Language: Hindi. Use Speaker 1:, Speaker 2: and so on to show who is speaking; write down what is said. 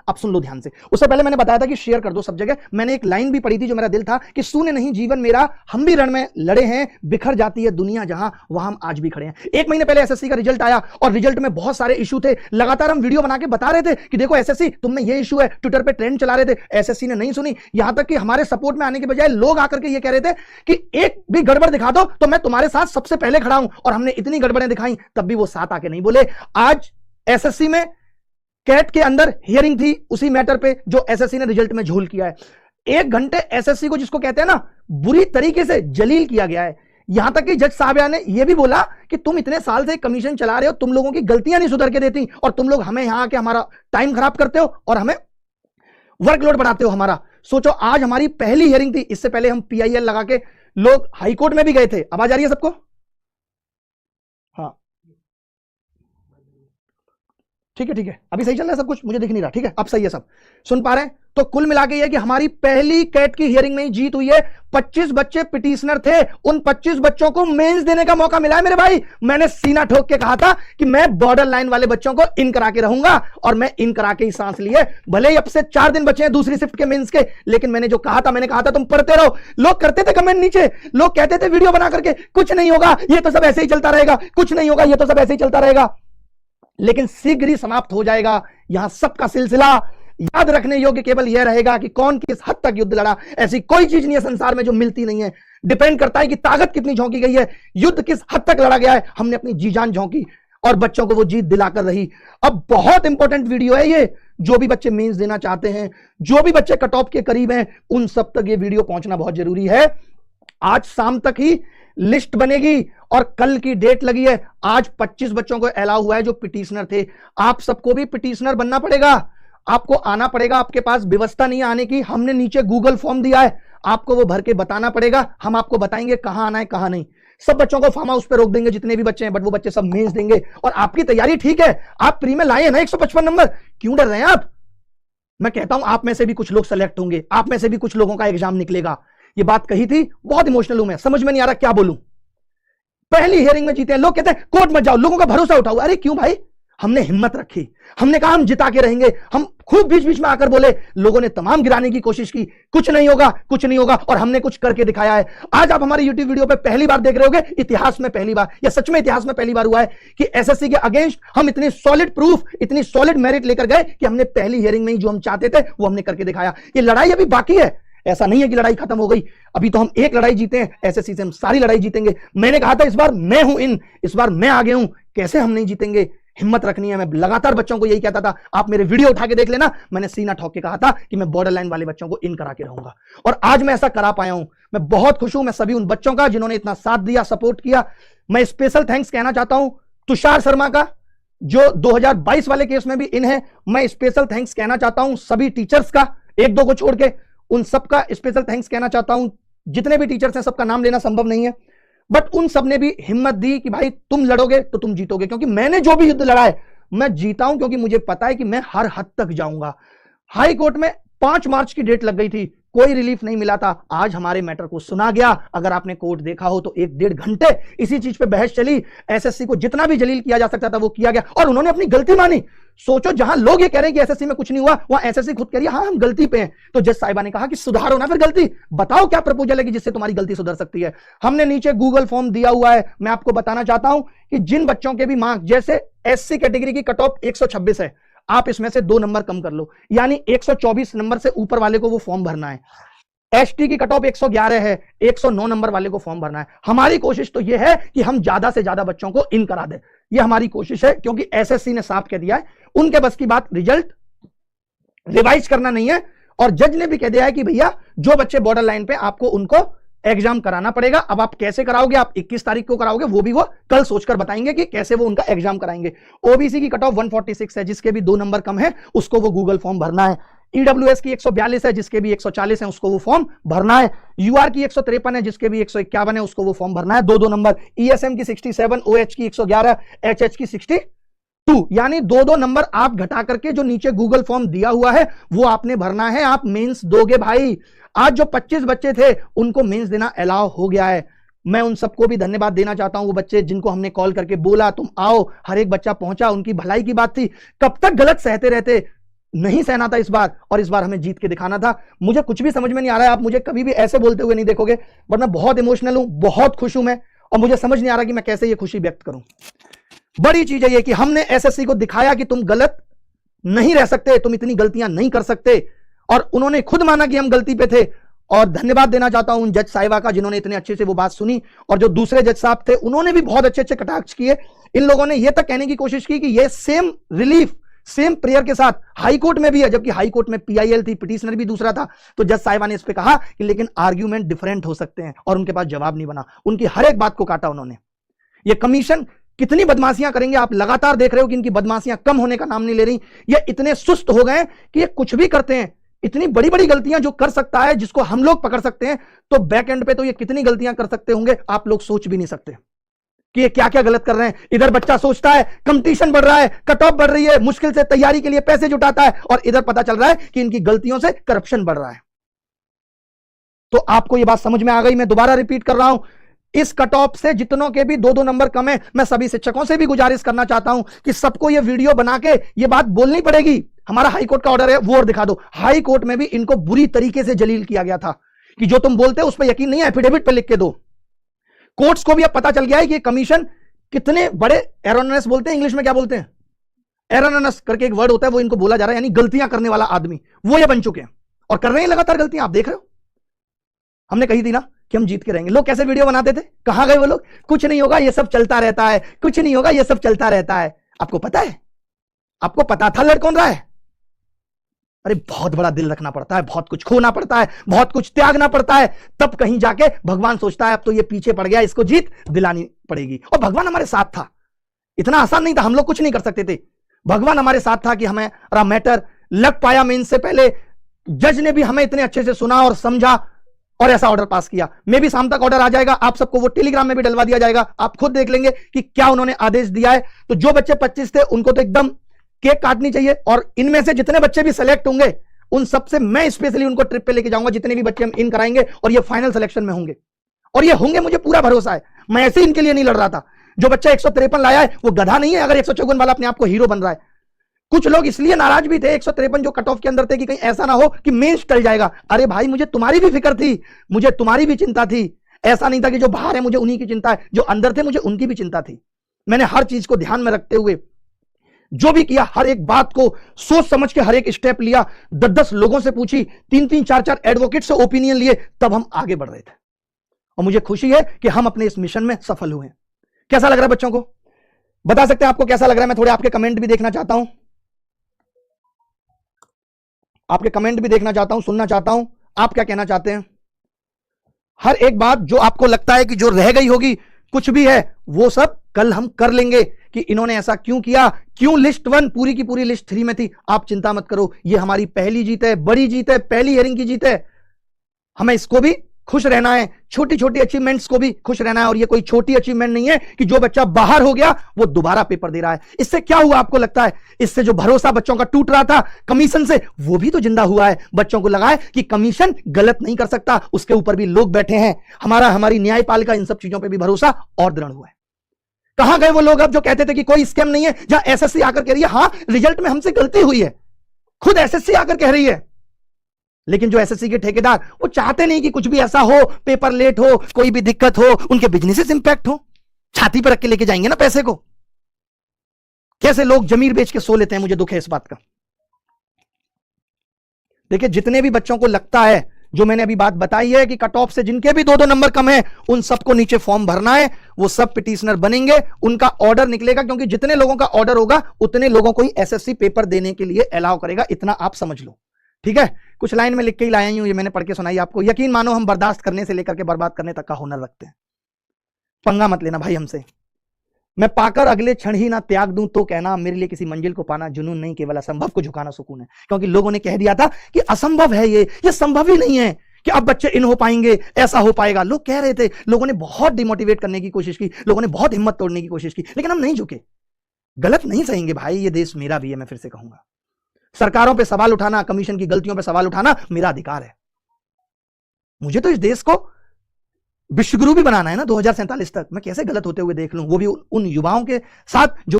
Speaker 1: अब सुन लो ध्यान से। उससे पहले मैंने बताया था कि शेयर कर दो सब जगह। मैंने एक लाइन भी पढ़ी थी जो मेरा दिल था कि शून्य नहीं जीवन मेरा, हम भी रण में लड़े हैं, बिखर जाती है दुनिया जहां, वहां हम आज भी खड़े हैं। एक महीने पहले एसएससी का रिजल्ट आया और रिजल्ट में बहुत सारे इशू थे। लगातार हम वीडियो बना के बता रहे थे कि देखो एसएससी तुम में ये इशू है, ट्विटर पे ट्रेंड चला रहे थे। एसएससी ने नहीं सुनी, यहां तक कि हमारे सपोर्ट में आने के बजाय लोग आकर के ये कह रहे थे कि एक भी गड़बड़ दिखा दो तो मैं तुम्हारे साथ सबसे पहले खड़ा हूं। और हमने इतनी गड़बड़ें दिखाई, तब भी वो साथ आके नहीं बोले। आज एसएससी में कैट के अंदर हियरिंग थी उसी मैटर पे जो एसएससी ने रिजल्ट में झोल किया है। 1 घंटे एसएससी को, जिसको कहते हैं ना, बुरी तरीके से जलील किया गया है। यहां तक कि जज साहब ने यह भी बोला कि तुम इतने साल से कमीशन चला रहे हो, तुम लोगों की गलतियां नहीं सुधर के देती और तुम लोग हमें यहां आके हमारा टाइम खराब करते हो और हमें वर्कलोड बढ़ाते हो हमारा। सोचो आज हमारी पहली हियरिंग थी, इससे पहले हम पीआईएल लगा के लोग हाईकोर्ट में भी गए थे। आवाज आ रही है सबको? हाँ ठीक है, अभी सही चल रहा है सब कुछ, मुझे दिख नहीं रहा। ठीक है, अब सही है, सब सुन पा रहे हैं। तो कुल मिला के ये कि हमारी पहली कैट की हियरिंग में ही जीत हुई है। 25 बच्चे पिटीशनर थे, उन 25 बच्चों को मेंस देने का मौका मिला है मेरे भाई। मैंने सीना ठोक के कहा था कि मैं बॉर्डर लाइन वाले बच्चों को इन करा के रहूंगा और मैं इन करा के ही सांस लिए। भले ही अब से 4 दिन बचे हैं दूसरी शिफ्ट के मेंस के, लेकिन मैंने जो कहा था, मैंने कहा था तुम पढ़ते रहो। लोग करते थे कमेंट नीचे, लोग कहते थे वीडियो बना करके कुछ नहीं होगा, ये तो सब ऐसे ही चलता रहेगा, कुछ नहीं होगा, ये तो सब ऐसे ही चलता रहेगा, लेकिन शीघ्र ही समाप्त हो जाएगा यहां सबका सिलसिला। याद रखने योग्य केवल यह रहेगा कि कौन किस हद तक युद्ध लड़ा। ऐसी कोई चीज नहीं है संसार में जो मिलती नहीं है। डिपेंड करता है कि ताकत कितनी झोंकी गई है, युद्ध किस हद तक लड़ा गया है। हमने अपनी जी जान झोंकी और बच्चों को वो जीत दिलाकर रही। अब बहुत इंपॉर्टेंट वीडियो है ये, जो भी बच्चे मेंस देना चाहते हैं, जो भी बच्चे कट ऑफ के करीब हैं, उन सब तक ये वीडियो पहुंचना बहुत जरूरी है। आज शाम तक ही लिस्ट बनेगी और कल की डेट लगी है। आज 25 बच्चों को अलाउ हुआ है जो पिटीशनर थे। आप सबको भी पिटीशनर बनना पड़ेगा, आपको आना पड़ेगा। आपके पास व्यवस्था नहीं आने की, हमने नीचे गूगल फॉर्म दिया है, आपको वो भर के बताना पड़ेगा। हम आपको बताएंगे कहां आना है कहां नहीं। सब बच्चों को फार्म हाउस पे रोक देंगे जितने भी बच्चे हैं, बट वो बच्चे सब मेंस देंगे। और आपकी तैयारी ठीक है, आप प्री में लाए हैं ना 155 नंबर, क्यों डर रहे हैं आप? मैं कहता हूं आप में से भी कुछ लोग सेलेक्ट होंगे, आप में से भी कुछ लोगों का एग्जाम निकलेगा। ये बात कही थी, बहुत इमोशनल हूं मैं, समझ में नहीं आ रहा क्या बोलूं। पहली हियरिंग में जीते हैं, लोग कहते हैं कोर्ट मत जाओ, लोगों का भरोसा उठाओ। अरे क्यों भाई, हमने हिम्मत रखी, हमने कहा हम जिता के रहेंगे। हम खूब बीच बीच में आकर बोले, लोगों ने तमाम गिराने की कोशिश की, कुछ नहीं होगा, कुछ नहीं होगा, और हमने कुछ करके दिखाया है। आज आप हमारे यूट्यूब वीडियो पे पहली बार देख रहे होगे, इतिहास में पहली बार, या सच में इतिहास में पहली बार हुआ है कि एसएससी के अगेंस्ट हम इतनी सॉलिड प्रूफ, इतनी सॉलिड मेरिट लेकर गए कि हमने पहली हियरिंग में ही जो हम चाहते थे वो हमने करके दिखाया। ये लड़ाई अभी बाकी है, ऐसा नहीं है कि लड़ाई खत्म हो गई। अभी तो हम एक लड़ाई जीते हैं, एसएससी से हम सारी लड़ाई जीतेंगे। मैंने कहा था इस बार मैं हूं इस बार मैं आगे हूं, कैसे हम नहीं जीतेंगे, हिम्मत रखनी है। मैं लगातार बच्चों को यही कहता था, आप मेरे वीडियो उठा के देख लेना, मैंने सीना ठोक के कहा था कि मैं बॉर्डर लाइन वाले बच्चों को इन करा के रहूंगा, और आज मैं ऐसा करा पाया हूं। मैं बहुत खुश हूं, मैं सभी उन बच्चों का जिन्होंने इतना साथ दिया, सपोर्ट किया। मैं स्पेशल थैंक्स कहना चाहता हूं तुषार शर्मा का, जो 2022 वाले केस में भी इन है। मैं स्पेशल थैंक्स कहना चाहता हूं सभी टीचर्स का, 1-2 को छोड़ के उन सबका स्पेशल थैंक्स कहना चाहता हूं। जितने भी टीचर्स हैं सबका नाम लेना संभव नहीं है, बट उन सब ने भी हिम्मत दी कि भाई तुम लड़ोगे तो तुम जीतोगे। क्योंकि मैंने जो भी युद्ध लड़ा है मैं जीता हूं, क्योंकि मुझे पता है कि मैं हर हद तक जाऊंगा। हाई कोर्ट में 5 मार्च की डेट लग गई थी, कोई रिलीफ नहीं मिला था। आज हमारे मैटर को सुना गया। अगर आपने कोर्ट देखा हो तो 1-1.5 घंटे इसी चीज पे बहस चली। एसएससी को जितना भी जलील किया जा सकता था वो किया गया, और उन्होंने अपनी गलती मानी। सोचो, जहां लोग ये कह रहे हैं कि एसएससी में कुछ नहीं हुआ, वहां एसएससी खुद कह रही है हाँ हम गलती पे हैं। तो जज साहिबा ने कहा कि सुधारो ना फिर गलती, बताओ क्या प्रपोजल है कि जिससे तुम्हारी गलती सुधर सकती है। हमने नीचे गूगल फॉर्म दिया हुआ है। मैं आपको बताना चाहता हूं कि जिन बच्चों के भी मार्क्स, जैसे एससी कैटेगरी की कट ऑफ 126 है, आप इसमें से 2 नंबर कम कर लो, यानी 124 नंबर से ऊपर वाले को वो फॉर्म भरना है। एसटी की कट ऑफ 111 है, 109 नंबर वाले को फॉर्म भरना है। हमारी कोशिश तो यह है कि हम ज्यादा से ज्यादा बच्चों को इन करा दें, यह हमारी कोशिश है। क्योंकि एसएससी ने साफ कह दिया है, उनके बस की बात रिजल्ट रिवाइज करना नहीं है, और जज ने भी कह दिया है कि भैया जो बच्चे बॉर्डर लाइन पे, आपको उनको एग्जाम कराना पड़ेगा। अब आप कैसे कराओगे, आप 21 तारीख को कराओगे, वो भी वो कल सोचकर बताएंगे कि कैसे वो उनका एग्जाम कराएंगे। ओबीसी की कट ऑफ 146 है, जिसके भी 2 नंबर कम है उसको वो गूगल फॉर्म भरना है। ईडब्ल्यूएस की 142 है, जिसके भी 140 है उसको वो फॉर्म भरना है। यूआर की 153 है, जिसके भी 151 है उसको वो फॉर्म भरना है, 2-2 नंबर। ईएसएम की 67, ओएच की 111, एचएच की 62, यानी 2-2 नंबर आप घटा करके जो नीचे गूगल फॉर्म दिया हुआ है वो आपने भरना है। आप मेंस दोगे भाई। आज जो 25 बच्चे थे उनको मेंस देना अलाउ हो गया है। मैं उन सबको भी धन्यवाद देना चाहता हूं, वो बच्चे जिनको हमने कॉल करके बोला तुम आओ, हर एक बच्चा पहुंचा, उनकी भलाई की बात थी। कब तक गलत सहते रहते, नहीं सहना था इस बार, और इस बार हमें जीत के दिखाना था। मुझे कुछ भी समझ में नहीं आ रहा है, आप मुझे कभी भी ऐसे बोलते हुए नहीं देखोगे, बट मैं बहुत इमोशनल हूं, बहुत खुश हूं मैं, और मुझे समझ नहीं आ रहा कि मैं कैसे ये खुशी व्यक्त करूं। बड़ी चीज है ये कि हमने एसएससी को दिखाया कि तुम गलत नहीं रह सकते, तुम इतनी गलतियां नहीं कर सकते, और उन्होंने खुद माना कि हम गलती पे थे। और धन्यवाद देना चाहता हूं उन जज साहिबा का जिन्होंने इतने अच्छे से वो बात सुनी, और जो दूसरे जज साहब थे उन्होंने भी बहुत अच्छे अच्छे कटाक्ष किए। इन लोगों ने ये तक कहने की कोशिश की कि ये सेम रिलीफ सेम प्रेयर के साथ हाई कोर्ट में भी है, जबकि हाई कोर्ट में पीआईएल थी, पिटिशनर भी दूसरा था। तो जज साहिबा ने इस पे कहा कि लेकिन आर्ग्यूमेंट डिफरेंट हो सकते हैं, और उनके पास जवाब नहीं बना, उनकी हर एक बात को काटा उन्होंने। ये कमीशन कितनी बदमाशियां करेंगे, आप लगातार देख रहे हो कि इनकी बदमाशियां कम होने का नाम नहीं ले रही। ये इतने सुस्त हो गए कि ये कुछ भी करते हैं, इतनी बड़ी बड़ी गलतियां जो कर सकता है, जिसको हम लोग पकड़ सकते हैं, तो बैक एंड पे तो ये कितनी गलतियां कर सकते होंगे आप लोग सोच भी नहीं सकते कि ये क्या क्या गलत कर रहे हैं। इधर बच्चा सोचता है कंपटीशन बढ़ रहा है, कट ऑफ बढ़ रही है, मुश्किल से तैयारी के लिए पैसे जुटाता है, और इधर पता चल रहा है कि इनकी गलतियों से करप्शन बढ़ रहा है। तो आपको ये बात समझ में आ गई। मैं दोबारा रिपीट कर रहा हूं, इस कट ऑफ से जितनों के भी 2-2 नंबर कम है, मैं सभी शिक्षकों से भी गुजारिश करना चाहता हूं कि सबको ये वीडियो बना के ये बात बोलनी पड़ेगी। हमारा हाई कोर्ट का ऑर्डर है, वो और दिखा दो। हाई कोर्ट में भी इनको बुरी तरीके से जलील किया गया था कि जो तुम बोलते हो उस पर यकीन नहीं है, एफिडेविट पे लिख के दो। कोर्ट्स को भी अब पता चल गया है कि कमीशन कितने बड़े एरोनस बोलते हैं, इंग्लिश में क्या बोलते हैं, एरोनस करके एक वर्ड होता है, वो इनको बोला जा रहा है, यानी गलतियां करने वाला आदमी, वो ये बन चुके हैं और कर रहे हैं लगातार गलतियां। आप देख रहे हो, हमने कही थी ना कि हम जीत के रहेंगे। लोग कैसे वीडियो बनाते थे, कहां गए वो लोग, कुछ नहीं होगा ये सब चलता रहता है, कुछ नहीं होगा ये सब चलता रहता है। आपको पता है, आपको पता था लड़ कौन रहा है? अरे बहुत बड़ा दिल रखना पड़ता है, बहुत कुछ खोना पड़ता है, बहुत कुछ त्यागना पड़ता है, तब कहीं जाके भगवान सोचता है अब तो ये पीछे पड़ गया, इसको जीत दिलानी पड़ेगी। और भगवान हमारे साथ था, इतना आसान नहीं था, हम लोग कुछ नहीं कर सकते थे। भगवान हमारे साथ था कि हमारा मैटर लग पाया मेन से पहले। जज ने भी हमें इतने अच्छे से सुना और समझा और ऐसा ऑर्डर पास किया। मे भी शाम तक ऑर्डर आ जाएगा, आप सबको वो टेलीग्राम में भी डलवा दिया जाएगा, आप खुद देख लेंगे कि क्या उन्होंने आदेश दिया है। तो जो बच्चे 25 थे उनको तो एकदम केक काटनी चाहिए, और इनमें से जितने बच्चे भी सेलेक्ट होंगे उन सबसे मैं स्पेशली उनको ट्रिप पे लेके जाऊंगा, जितने भी बच्चे हम इन कराएंगे, और ये फाइनल सिलेक्शन में होंगे। और ये होंगे, मुझे पूरा भरोसा है। मैं ऐसे इनके लिए नहीं लड़ रहा था। जो बच्चा 153 लाया है वो गधा नहीं है अगर 154 वाला अपने आप को हीरो बन रहा है। कुछ लोग इसलिए नाराज भी थे 153 जो कट ऑफ के अंदर थे कि कहीं ऐसा ना हो कि मेंस टल जाएगा। अरे भाई, मुझे तुम्हारी भी फिक्र थी, मुझे तुम्हारी भी चिंता थी। ऐसा नहीं था कि जो बाहर है मुझे उन्हीं की चिंता है, जो अंदर थे मुझे उनकी भी चिंता थी। मैंने हर चीज को ध्यान में रखते हुए जो भी किया, हर एक बात को सोच समझ के हर एक स्टेप लिया। 10-10 लोगों से पूछी, 3-3, 4-4 एडवोकेट से ओपिनियन लिए, तब हम आगे बढ़ रहे थे। और मुझे खुशी है कि हम अपने इस मिशन में सफल हुए। कैसा लग रहा है बच्चों को? बता सकते हैं आपको कैसा लग रहा है? मैं थोड़े आपके कमेंट भी देखना चाहता हूं, आपके कमेंट भी देखना चाहता हूं, सुनना चाहता हूं आप क्या कहना चाहते हैं। हर एक बात जो आपको लगता है कि जो रह गई होगी, कुछ भी है, वो सब कल हम कर लेंगे कि इन्होंने ऐसा क्यों किया, क्यों लिस्ट 1 पूरी की पूरी लिस्ट 3 में थी। आप चिंता मत करो, ये हमारी पहली जीत है, बड़ी जीत है, पहली हियरिंग की जीत है। हमें इसको भी खुश रहना है, छोटी छोटी अचीवमेंट्स को भी खुश रहना है। और ये कोई छोटी अचीवमेंट नहीं है कि जो बच्चा बाहर हो गया वो दोबारा पेपर दे रहा है। इससे क्या हुआ आपको लगता है? इससे जो भरोसा बच्चों का टूट रहा था कमीशन से, वो भी तो जिंदा हुआ है। बच्चों को लगा है कि कमीशन गलत नहीं कर सकता, उसके ऊपर भी लोग बैठे हैं। हमारी न्यायपालिका, इन सब चीजों पर भी भरोसा और दृढ़ हुआ है। कहां गए वो लोग अब जो कहते थे कि कोई स्कैम नहीं है? जहां एसएससी आकर कह रही है हां रिजल्ट में हमसे गलती हुई है, खुद एसएससी आकर कह रही है। लेकिन जो एसएससी के ठेकेदार, वो चाहते नहीं कि कुछ भी ऐसा हो, पेपर लेट हो, कोई भी दिक्कत हो, उनके बिजनेसेस इंपैक्ट हो। छाती पर रख के लेके जाएंगे ना पैसे को। कैसे लोग जमीर बेच के सो लेते हैं, मुझे दुख है इस बात का। देखिए, जितने भी बच्चों को लगता है, जो मैंने अभी बात बताई है कि कट ऑफ से जिनके भी 2-2 नंबर कम है, उन सबको नीचे फॉर्म भरना है, वो सब पिटिशनर बनेंगे, उनका ऑर्डर निकलेगा। क्योंकि जितने लोगों का ऑर्डर होगा उतने लोगों को ही एसएससी पेपर देने के लिए अलाउ करेगा, इतना आप समझ लो। ठीक है, कुछ लाइन में लिख के ही लाया हूं, ये मैंने पढ़ के सुनाई आपको। यकीन मानो, हम बर्दाश्त करने से लेकर के बर्बाद करने तक का हुनर रखते हैं। पंगा मत लेना भाई हमसे। मैं पाकर अगले क्षण ही ना त्याग दूं तो कहना, मेरे लिए किसी मंजिल को पाना जुनून नहीं, केवल असंभव को झुकाना सुकून है। क्योंकि लोगों ने कह दिया था कि असंभव है ये संभव ही नहीं है कि अब बच्चे इन हो पाएंगे, ऐसा हो पाएगा। लोग कह रहे थे, लोगों ने बहुत डिमोटिवेट करने की कोशिश की, लोगों ने बहुत हिम्मत तोड़ने की कोशिश की, लेकिन हम नहीं झुके। गलत नहीं सहेंगे भाई, ये देश मेरा भी है। मैं फिर से कहूंगा, सरकारों पे सवाल उठाना, कमीशन की गलतियों पे सवाल उठाना मेरा अधिकार है। मुझे तो इस देश को विश्वगुरु भी बनाना है ना 2047 तक। मैं कैसे गलत होते हुए देख लूं, वो भी उन युवाओं के साथ जो